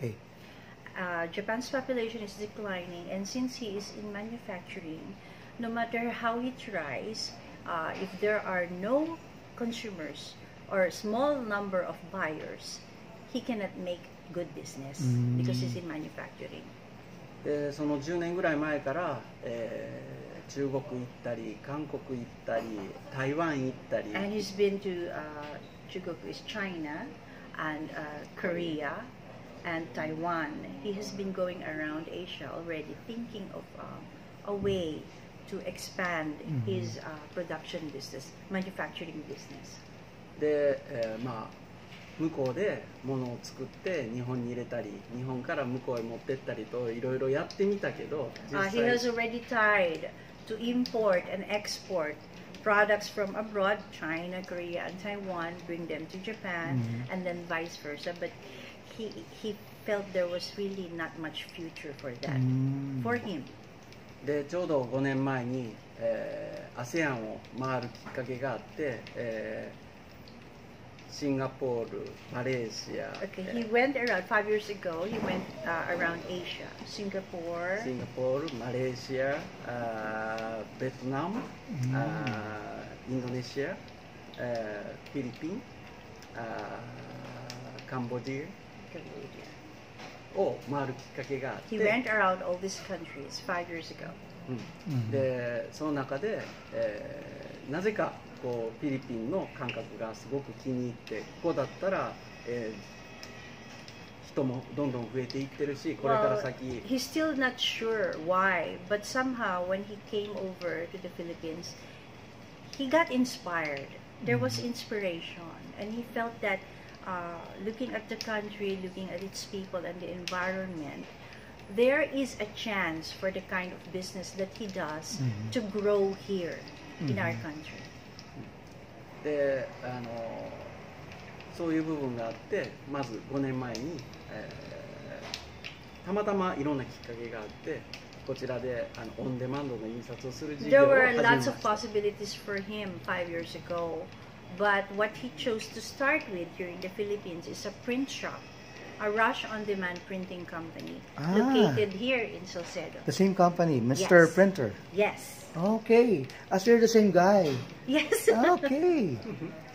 Okay. Japan's population is declining, and since he is in manufacturing, no matter how he tries, if there are no consumers or a small number of buyers, he cannot make good business because he's in manufacturing. でその10年ぐらい前から、中国行ったり韓国行ったり台湾行ったり And he's been to Chuguk is China and Korea and Taiwan. He has been going around Asia already, thinking of a way to expand his production business, manufacturing business. で、まあ向こうで物を作って日本に入れたり日本から向こうへ持ってったりといろいろやってみたけど He has already tried to import and export products from abroad, China, Korea, and Taiwan, bring them to Japan, and then vice versa. But he felt there was really not much future for that, for him. でちょうど5年前に、ASEAN を回るきっかけがあって、シンガポール、マレーシア Okay, he went around 5 years ago. He went around Asia, Singapore, シンガポール、マレーシア、ベトナム、インドネシア、フィリピン、カンボジアを回るきっかけがあって He went around all these countries 5 years ago. でその中で、なぜかこうフィリピンの感覚がすごく気に入ってここだったら、人もどんどん増えていってるしこれから先 He's still not sure why, but somehow when he came over to the Philippines, he got inspired. There was inspiration, and he felt that looking at the country, looking at its people and the environment, there is a chance for the kind of business that he does to grow here in our country. でそういう部分があってまず5年前に、たまたまいろんなきっかけがあってこちらでオンデマンドの印刷をする事業 There を始め were ま lots し of た possibilities for him 5 years ago, but what he chose to start with here in the Philippines is a print shop, a rush on-demand printing company located here in Salcedo. The same company, Mr. Yes. Printer. Yes. Okay. As you're the same guy. Yes. Okay.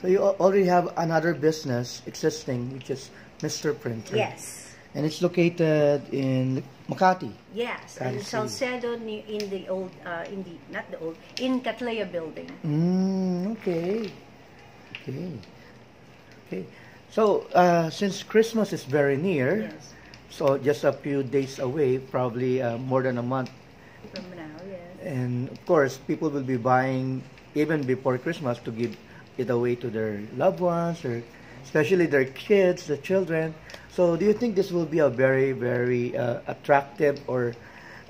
So you already have another business existing, which is Mr. Printer. Yes. And it's located in Makati. Yes, I in see. Salcedo, in the old, not the old, in Catlaya building. Okay. Okay. Okay. So, since Christmas is very near, Yes. so just a few days away, probably more than a month, From now, yes. and of course, people will be buying even before Christmas to give it away to their loved ones, or especially their kids, the children. So, do you think this will be a very, very attractive or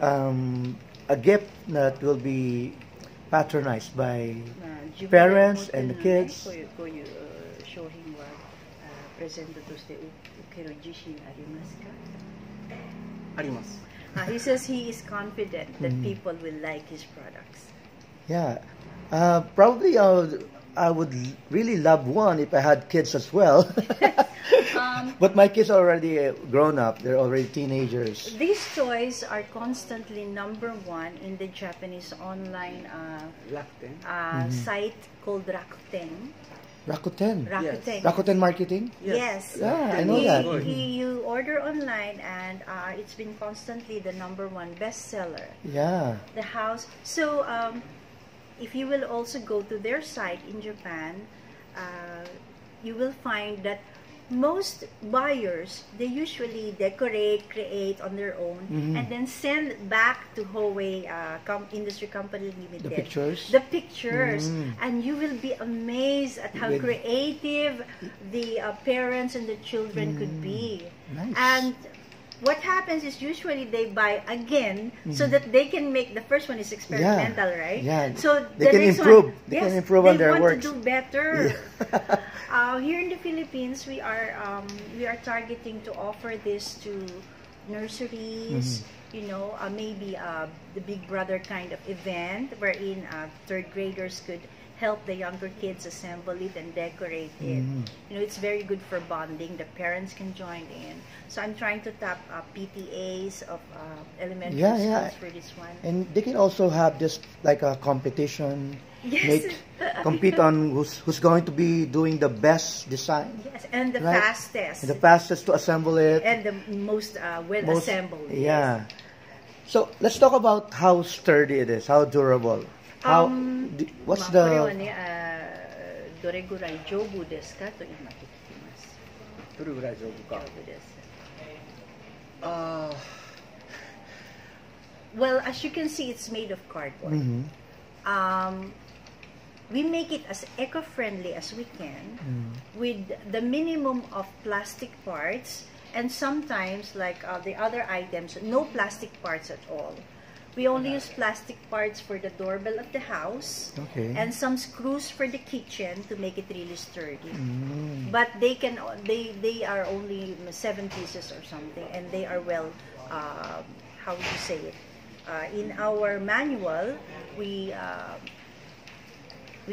a gift that will be patronized by parents and the kids? こういう商品はプレゼントとして受ける自信ありますか？あります He says he is confident that people will like his products. Yeah, probably I would really love one if I had kids as well. But my kids are already grown up. They're already teenagers. These toys are constantly #1 in the Japanese online 楽天 site called Rakuten. Rakuten. Rakuten. Rakuten marketing? Yes. Yeah, I know that. You order online and it's been constantly the #1 bestseller. Yeah. The house. So if you will also go to their site in Japan, you will find that most buyers, they usually decorate, create on their own, and then send back to Howay Industry Company Limited. The pictures? The pictures. And you will be amazed at how creative the parents and the children could be. Nice. And what happens is usually they buy again so that they can make, the first one is experimental, right? Yeah. So They the can next improve. one, They yes, can improve on their They works. want to do better. Yeah. Here in the Philippines, we are targeting to offer this to nurseries. You know, maybe the Big Brother kind of event wherein third graders could help the younger kids assemble it and decorate it. It's very good for bonding. The parents can join in. So I'm trying to tap PTAs of elementary schools for this one. And they can also have this like a competition. Yes. Compete on who's going to be doing the best design. Yes, and the fastest. And the fastest to assemble it. And the most well assembled. Yeah. Yes. So let's talk about how sturdy it is, how durable. How what's the どれぐらい丈夫ですかと今聞きます。どれぐらい丈夫か。丈夫です。Well, as you can see, it's made of cardboard. We make it as eco-friendly as we can with the minimum of plastic parts, and sometimes, like the other items, no plastic parts at all. We only use plastic parts for the doorbell of the house, and some screws for the kitchen to make it really sturdy. But they are only 7 pieces or something, and they are well, how would you say it? In our manual, we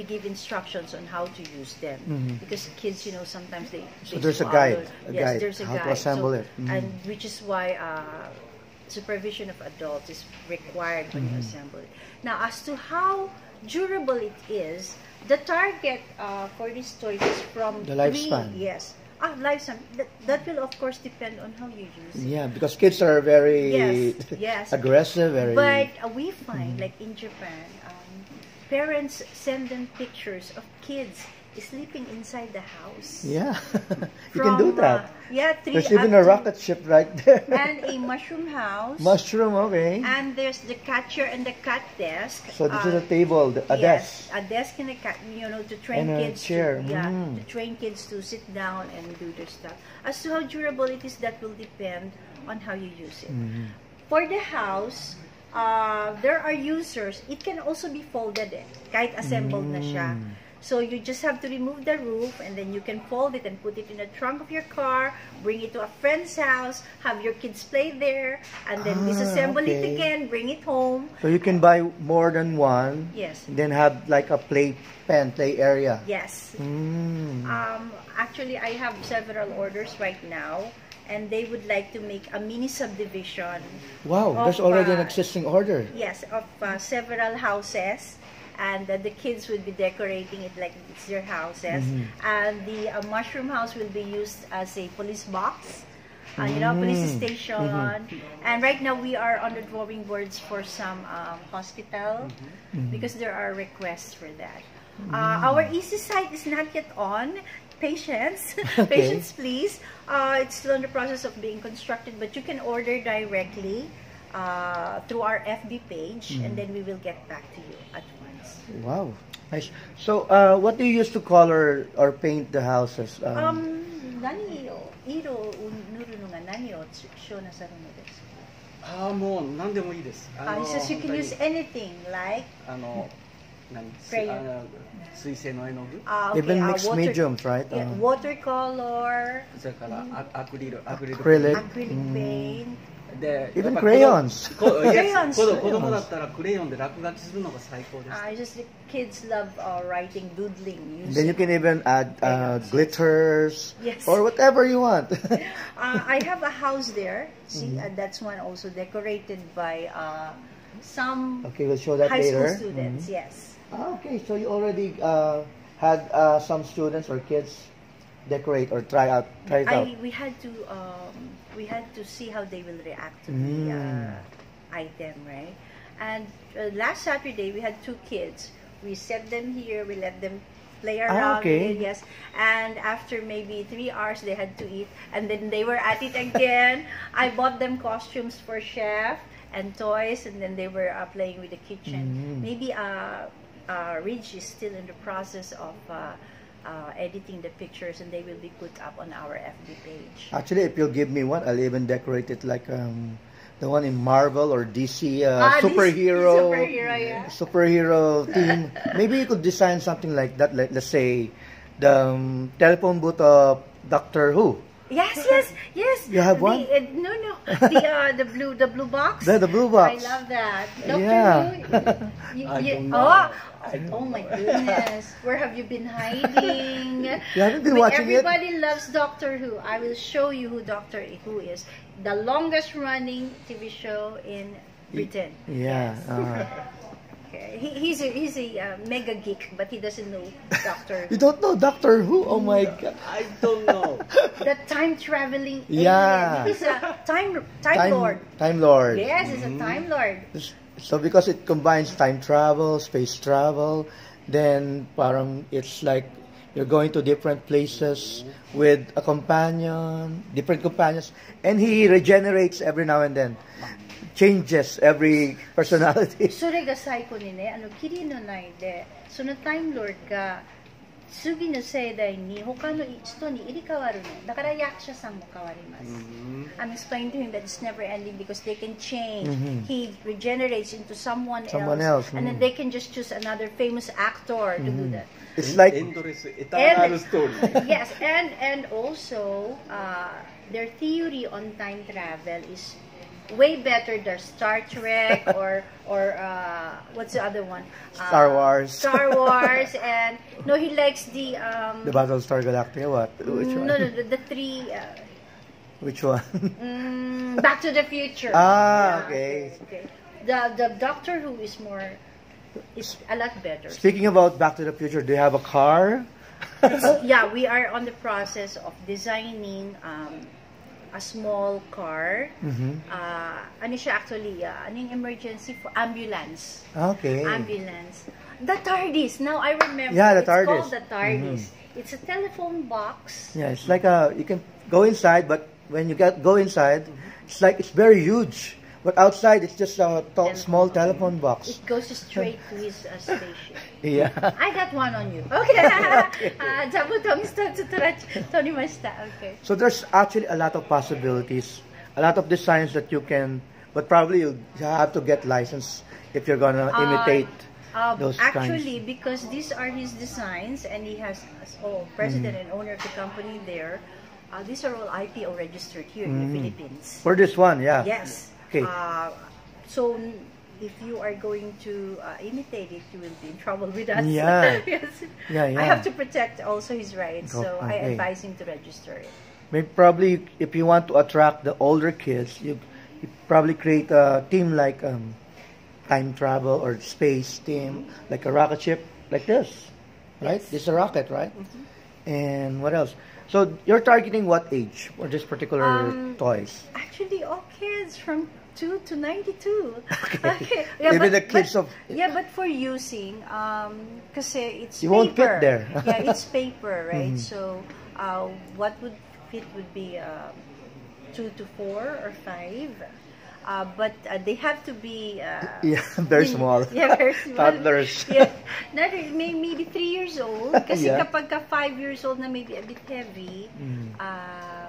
give instructions on how to use them, because kids, sometimes they there's a guide, yes, there's a how guide to assemble it, and which is why supervision of adults is required when you assemble it. Now, as to how durable it is, the target for these toys is from the lifespan. Lifespan. That will of course depend on how you use it. Yeah, because kids are very aggressive. But we find, like in Japan, parents send them pictures of kids sleeping inside the house. Yeah, you can do that. There's even a rocket ship right there. And a mushroom house. Mushroom, okay. And there's the catcher and the cat desk. So this is a table, a desk. A desk and a cat, to train and kids. A chair. To train kids to sit down and do their stuff. As to how durable it is, that will depend on how you use it. For the house, there are users. It can also be folded. Kahit assembled na siya. So you just have to remove the roof, and then you can fold it and put it in the trunk of your car, bring it to a friend's house, have your kids play there, and then disassemble it again, bring it home. So you can buy more than one. Yes. Then have like a play area. Yes. Actually, I have several orders right now, and they would like to make a mini subdivision. Wow, there's already an existing order. Yes, of several houses. And the kids would be decorating it like it's their houses. And the mushroom house will be used as a police box, police station. And right now we are on the drawing boards for some hospital, because there are requests for that. Our easy site is not yet on. Patience, patience please. It's still in the process of being constructed, but you can order directly through our FB page, and then we will get back to you at once. Wow, nice. So, what do you use to color or paint the houses? 何を色を塗るのが何を使用なさるのですか？もう何でもいいです。It's just you can use anything like水性の絵の具。Even mixed mediums, right? Watercolor. それからアクリル acrylic paint. Even crayons. 子供だったらクレヨンで落書きするのが最高です。Just the kids love writing, doodling. Then you can even add glitters, yes, or whatever you want. I have a house there. See, that's one also decorated by some we'll show that high later. School students. Yes. Okay, so you already had some students or kids decorate or try it out. We had to see how they will react to the item, right? And last Saturday we had 2 kids. We set them here. We let them play around. Yes. And after maybe 3 hours, they had to eat, and then they were at it again. I bought them costumes for chef and toys, and then they were playing with the kitchen. Maybe Ridge is still in the process of editing the pictures, and they will be put up on our FB page. Actually, if you'll give me one, I'll even decorate it like the one in Marvel or DC superhero theme. Maybe you could design something like that. Let's say the telephone booth of Doctor Who. Yes. You have one? No. The blue box. The blue box. I love that. Doctor Yeah. Who? I don't know. Oh my goodness. Where have you been hiding? You haven't been watching it? Everybody loves Doctor Who. I will show you who Doctor Who is. The longest running TV show in Britain. Yeah. Okay. He's a mega geek, but he doesn't know Doctor Who. You don't know Doctor Who? Oh my God. I don't know. The time traveling Yeah. alien. He's a time lord. Time Lord. Yes, he's a time lord. So because it combines time travel, space travel, then parang it's like you're going to different places with a companion, different companions, and he regenerates every now and then. Changes every personality. それが最後にね、キリのないで、そのタイムロードが次の世代に他の人に入れ替わるの。だから役者さんも変わります。I'm explaining to him that it's never ending because they can change. He regenerates into someone else. And then they can just choose another famous actor to do that. It's like endless eternal story. Yes, and also their theory on time travel is way better than Star Trek or what's the other one? Star Wars. Star Wars, and no, he likes the Battlestar Galactica. What? Which one? No, the three. Which one? Back to the Future. Okay. The Doctor Who is a lot better. Speaking about Back to the Future, do you have a car? Yeah, we are on the process of designing a small car. Ano siya actually, anong emergency for ambulance. Okay. Ambulance. The TARDIS. Now I remember. Yeah, the it's TARDIS. Called the TARDIS. It's a telephone box. Yeah, it's like you can go inside, but when you go inside, it's very huge. But outside, it's just a small telephone box. It goes straight to his spaceship. Yeah. I got one on you. Okay. Okay. So there's actually a lot of possibilities, a lot of designs that you can, but probably you have to get license if you're gonna imitate those actually, kinds. because these are his designs, and he has president and owner of the company there. These are all IPO registered here in the Philippines. For this one, yeah. Yes. Okay. So if you are going to imitate it, you will be in trouble with us. Yeah. Yes. Yeah. I have to protect also his rights, so I advise him to register it. Maybe probably if you want to attract the older kids, you probably create a team like time travel or space team, like a rocket ship like this, right? Yes. This is a rocket, right? And what else? So you're targeting what age for this particular toys? Actually, all kids from 2 to 92. Okay. Yeah, Even the kids of... Yeah, but for using, because it's You paper. won't fit there. Yeah, it's paper, right? So what would fit would be 2 to 4 or 5. But they have to be very small. Yeah, very small. Toddlers. Yeah, maybe 3 years old. Kasi kapag ka 5 years old na maybe a bit heavy,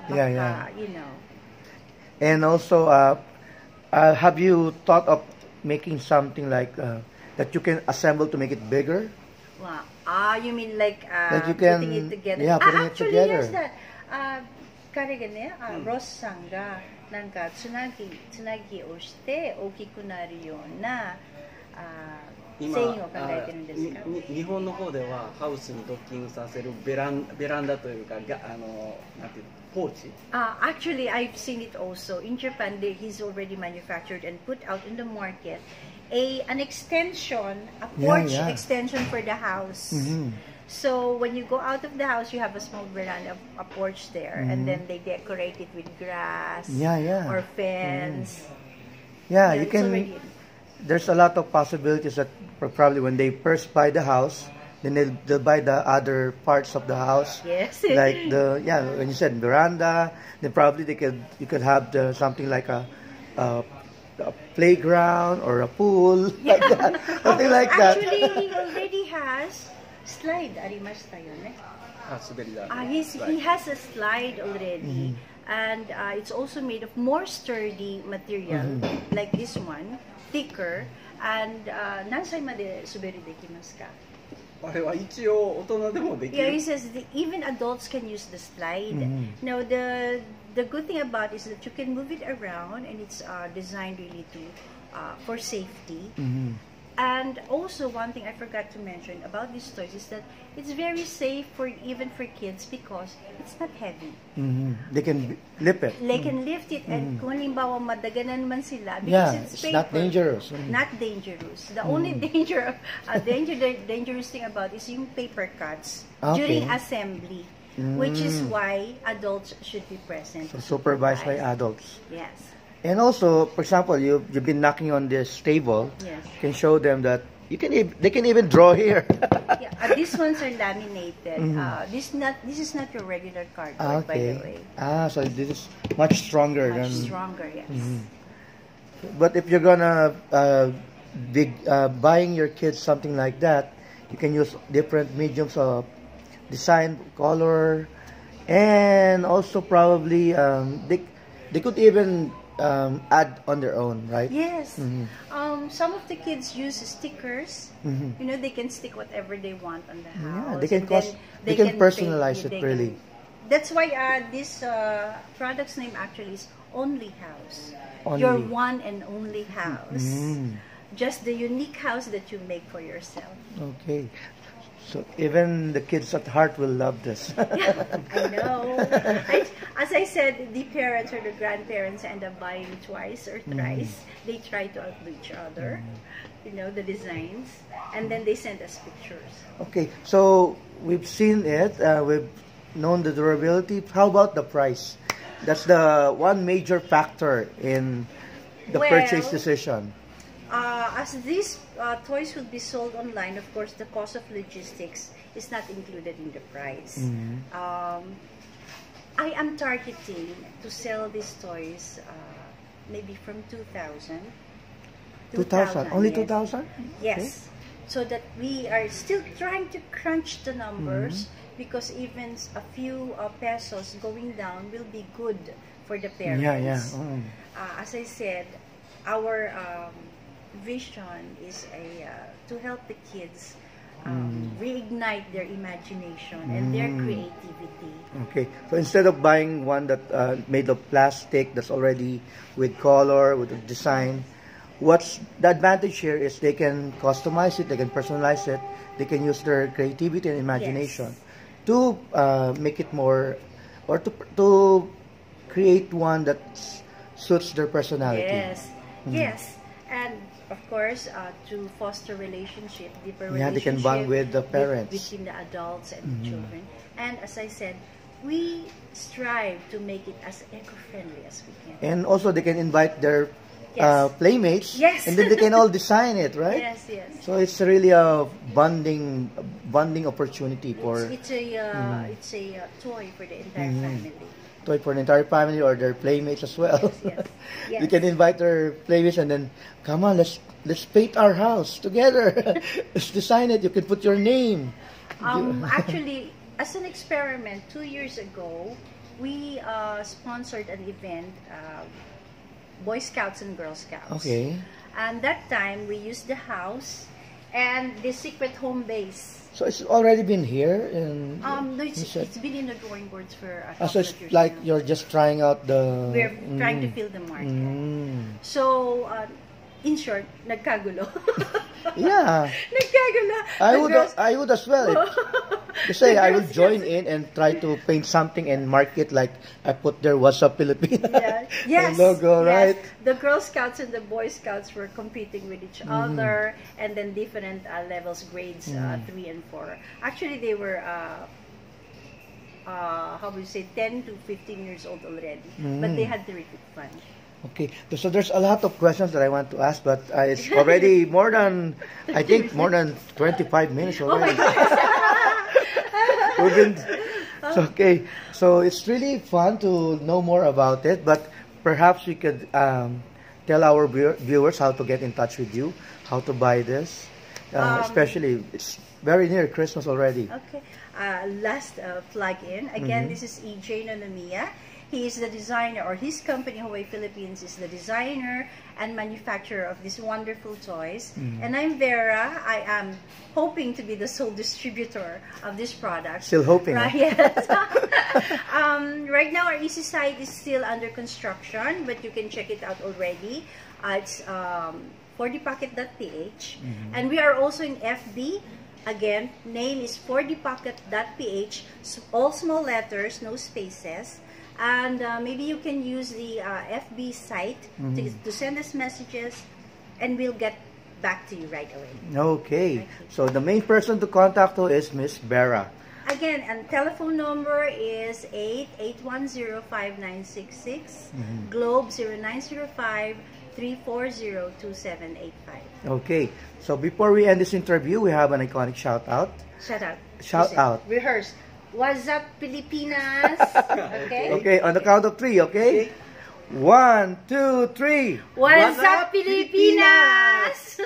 you know. And also, have you thought of making something like that you can assemble to make it bigger? Wow. You mean like you can, putting it together? Yeah, putting it actually, together. yes, that. Karigane, Ross-sanga, nanka tsunagiをして大きくなるような繊維を考えてるんですか？日本の方ではハウスにドッキングさせるベランダというかなんていうのポーチ。Actually, I've seen it also in Japan. He's already manufactured and put out in the market an extension, a porch extension for the house. So when you go out of the house, you have a small veranda, a porch there, and then they decorate it with grass or fence. Yeah, you can. There's a lot of possibilities that probably when they first buy the house, then they'll buy the other parts of the house. Yes. Like when you said veranda, then probably you could have something like a playground or a pool, like that, something like that. Actually, he already has slide. Arimashita yun eh? He has a slide already, and it's also made of more sturdy material, like this one, thicker. And nansai made suberi dekimasu ka? あれは一応大人でもでき Yeah, he る says even adults can use the slide. Mhm. Now the good thing about it is that you can move it around, and it's designed really to for safety. Mhm. And also one thing I forgot to mention about these toys is that it's very safe for even for kids because it's not heavy. Mhm. They can lift it. They can lift it, and kung halimbawa madaganan man sila, because Yeah, it's it's not paper, dangerous. not dangerous. The only dangerous thing about is yung paper cuts Okay. during assembly, which is why adults should be present. So to supervised by supervise. adults. Yes. And also, for example, you've been knocking on this table. Yes. You can show them that they can even draw here. Yeah, these ones are laminated. This is not your regular cardboard, by the way. So this is much stronger Much than. stronger, yes. But if you're gonna be buying your kids something like that, you can use different mediums of design, color, and also probably they could even add on their own, right? Yes. Some of the kids use stickers. Mhm. You know, they can stick whatever they want on the house. Yeah, they can and then they can paint personalize it they really. That's why this product's name actually is Only House. Only. Your one and only house. Mm. Just the unique house that you make for yourself. Okay. So even the kids at heart will love this. I know. As I said, the parents or the grandparents end up buying twice or thrice. They try to outdo each other, you know, the designs, and then they send us pictures. Okay, so we've seen it. We've known the durability. How about the price? That's the one major factor in the Well, purchase decision. As these toys would be sold online, of course, the cost of logistics is not included in the price. I am targeting to sell these toys maybe from 2,000. 2,000? Only yes. 2,000? Yes. So that we are still trying to crunch the numbers because even a few pesos going down will be good for the parents. Yeah. As I said, our vision is to help the kids reignite their imagination and their creativity. Okay, so instead of buying one that made of plastic that's already with color, with a design, what's the advantage here is they can customize it, they can personalize it, they can use their creativity and imagination to make it more, or to create one that suits their personality. Yes, yes, and of course, to foster relationship, deeper Yeah, they relationship can bond with the parents. between the adults and the children. And as I said, we strive to make it as eco-friendly as we can. And also they can invite their Yes. playmates, Yes. and then they can all design it, right? Yes, yes. So it's really a bonding opportunity for It's a toy for the entire family. toy for the entire family or their playmates as well. Yes, yes. They can invite their playmates and then come on, let's paint our house together. Let's design it. You can put your name. Actually, as an experiment, 2 years ago, we sponsored an event, Boy Scouts and Girl Scouts. Okay. And that time, we used the house and the secret home base. So it's already been here in. No, it's been in the drawing boards for a couple So it's of years like now. you're just trying out the. We're trying to fill the market. So, in short, nagkagulo. Yeah. Nagkagulo. I would as well. Kasi I will join in and try to paint something and mark it like I put there What's Up Philippines. Yeah. Yes. logo, yes. right? The Girl Scouts and the Boy Scouts were competing with each other, and then different levels, grades 3 and 4. Actually, they were how would you say 10 to 15 years old already, but they had terrific fun. Okay, so there's a lot of questions that I want to ask, but it's already more than 25 minutes Oh already. my goodness. We've been, okay, so it's really fun to know more about it, but perhaps we could tell our viewers how to get in touch with you, how to buy this, especially it's very near Christmas already. Okay. Last plug-in. Again, this is EJ Nonomiya. He is the designer, or his company, Howay Philippines, is the designer and manufacturer of these wonderful toys. And I'm Vera. I am hoping to be the sole distributor of this product. Still hoping. Right, yes. Right now, our Easy site is still under construction, but you can check it out already. It's 4DPocket.ph. And we are also in FB. Again, name is 4DPocket.ph. All small letters, no spaces. And maybe you can use the FB site to send us messages, and we'll get back to you right away. Okay. So the main person to contact to is Miss Vera. Again, and telephone number is 881-5966, Globe 0905-340-2785. Okay. So before we end this interview, we have an iconic shout out. Shout out. Shout out. Rehearse. What's up, Pilipinas? Okay. Okay, on the count of 3, okay? 1, 2, 3. What's up, Pilipinas?